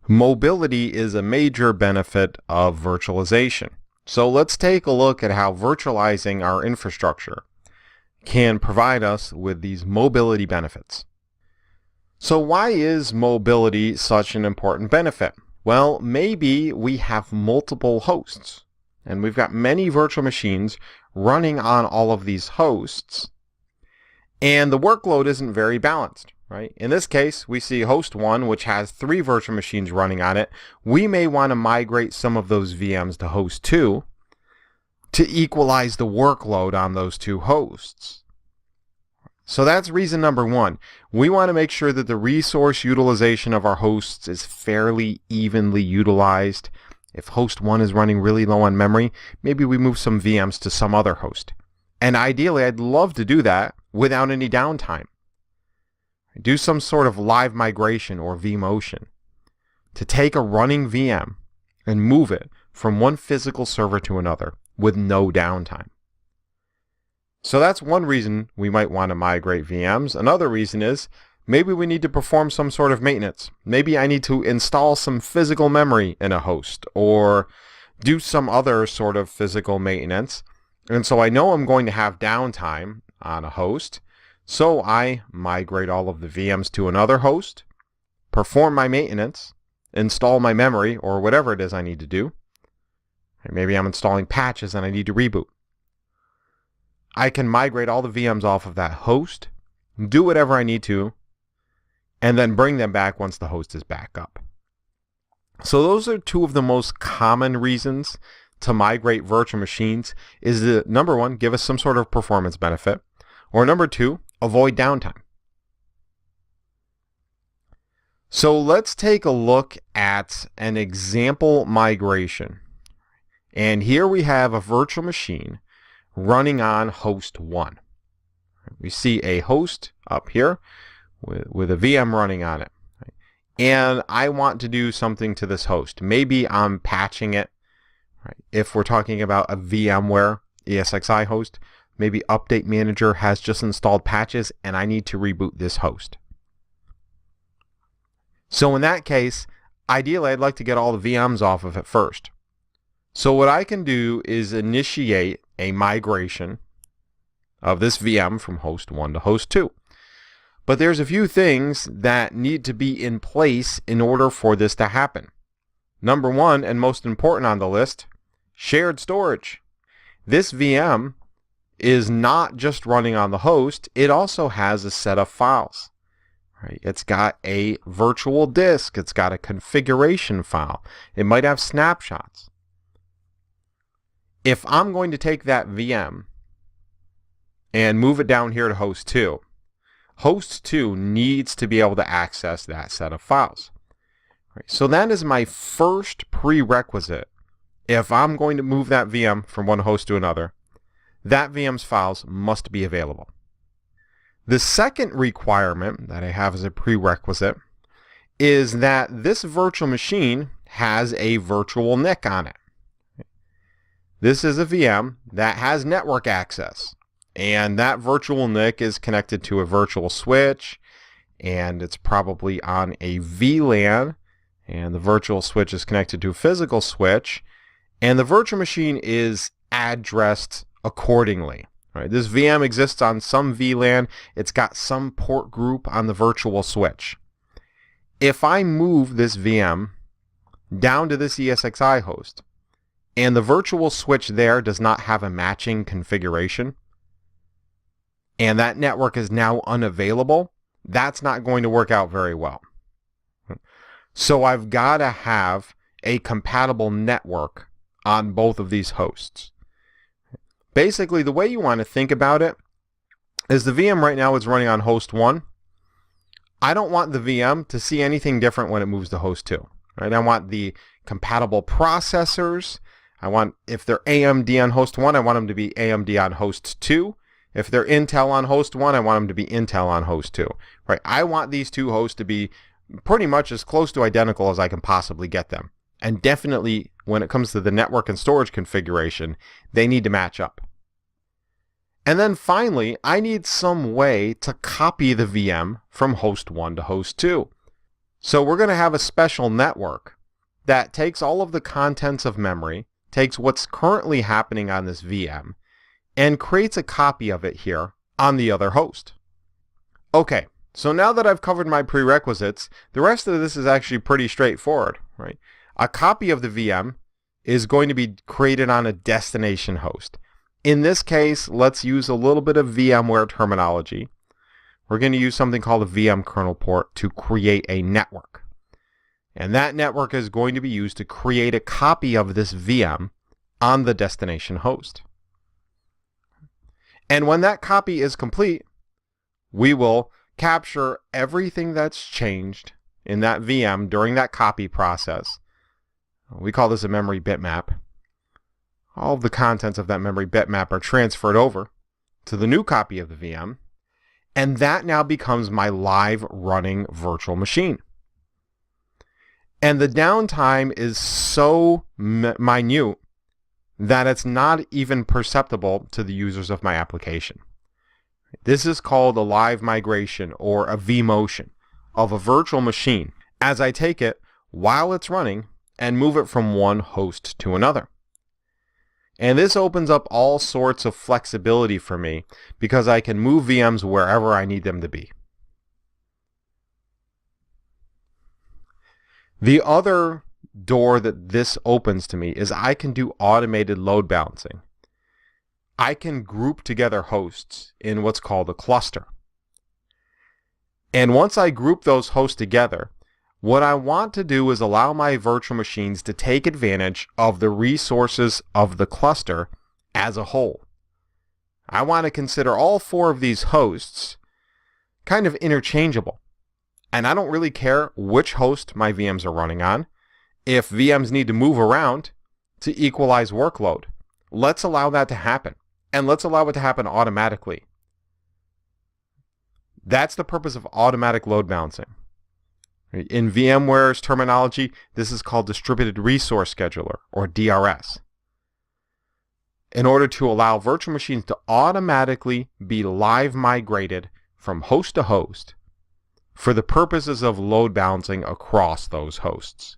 Mobility is a major benefit of virtualization. So let's take a look at how virtualizing our infrastructure can provide us with these mobility benefits. So why is mobility such an important benefit? Well, maybe we have multiple hosts and we've got many virtual machines running on all of these hosts, and the workload isn't very balanced. Right? In this case, we see host 1, which has 3 virtual machines running on it. We may want to migrate some of those VMs to host 2 to equalize the workload on those 2 hosts. So that's reason number 1. We want to make sure that the resource utilization of our hosts is fairly evenly utilized. If host 1 is running really low on memory, maybe we move some VMs to some other host. And ideally, I'd love to do that without any downtime. Do some sort of live migration or vMotion to take a running VM and move it from one physical server to another with no downtime. So that's one reason we might want to migrate VMs. Another reason is maybe we need to perform some sort of maintenance. Maybe I need to install some physical memory in a host or do some other sort of physical maintenance. And so I know I'm going to have downtime on a host. So I migrate all of the VMs to another host, perform my maintenance, install my memory or whatever it is I need to do. Maybe I'm installing patches and I need to reboot. I can migrate all the VMs off of that host, do whatever I need to, and then bring them back once the host is back up. So those are 2 of the most common reasons to migrate virtual machines. Is the number 1, give us some sort of performance benefit, or number 2, avoid downtime. So let's take a look at an example migration. And here we have a virtual machine running on host 1. We see a host up here with a VM running on it. And I want to do something to this host. Maybe I'm patching it. If we're talking about a VMware ESXi host, maybe Update Manager has just installed patches and I need to reboot this host. So in that case, ideally I'd like to get all the VMs off of it first. So what I can do is initiate a migration of this VM from host 1 to host 2. But there's a few things that need to be in place in order for this to happen. Number 1, and most important on the list, shared storage. This VM is not just running on the host, it also has a set of files. Right? It's got a virtual disk, it's got a configuration file, it might have snapshots. If I'm going to take that VM and move it down here to host 2, host 2 needs to be able to access that set of files. Right? So that is my first prerequisite. If I'm going to move that VM from one host to another, that VM's files must be available. The second requirement that I have as a prerequisite is that this virtual machine has a virtual NIC on it. This is a VM that has network access, and that virtual NIC is connected to a virtual switch, and it's probably on a VLAN, and the virtual switch is connected to a physical switch, and the virtual machine is addressed accordingly. Right? This VM exists on some VLAN. It's got some port group on the virtual switch. If I move this VM down to this ESXi host, and the virtual switch there does not have a matching configuration, and that network is now unavailable, that's not going to work out very well. So I've got to have a compatible network on both of these hosts. Basically, the way you want to think about it is the VM right now is running on host 1. I don't want the VM to see anything different when it moves to host 2. Right? I want the compatible processors. I want, if they're AMD on host 1, I want them to be AMD on host 2. If they're Intel on host 1, I want them to be Intel on host 2. Right? I want these 2 hosts to be pretty much as close to identical as I can possibly get them. And definitely, when it comes to the network and storage configuration, they need to match up. And then finally, I need some way to copy the VM from host 1 to host 2. So we're going to have a special network that takes all of the contents of memory, takes what's currently happening on this VM, and creates a copy of it here on the other host. Okay, so now that I've covered my prerequisites, the rest of this is actually pretty straightforward, right? A copy of the VM is going to be created on a destination host. In this case, let's use a little bit of VMware terminology. We're going to use something called a VM kernel port to create a network. And that network is going to be used to create a copy of this VM on the destination host. And when that copy is complete, we will capture everything that's changed in that VM during that copy process. We call this a memory bitmap. All of the contents of that memory bitmap are transferred over to the new copy of the VM, and that now becomes my live running virtual machine. And the downtime is so minute that it's not even perceptible to the users of my application. This is called a live migration or a vMotion of a virtual machine as I take it while it's running and move it from one host to another. And this opens up all sorts of flexibility for me because I can move VMs wherever I need them to be. The other door that this opens to me is I can do automated load balancing. I can group together hosts in what's called a cluster. And once I group those hosts together, what I want to do is allow my virtual machines to take advantage of the resources of the cluster as a whole. I want to consider all four of these hosts kind of interchangeable. And I don't really care which host my VMs are running on. If VMs need to move around to equalize workload, let's allow that to happen. And let's allow it to happen automatically. That's the purpose of automatic load balancing. In VMware's terminology, this is called Distributed Resource Scheduler, or DRS. In order to allow virtual machines to automatically be live migrated from host to host for the purposes of load balancing across those hosts.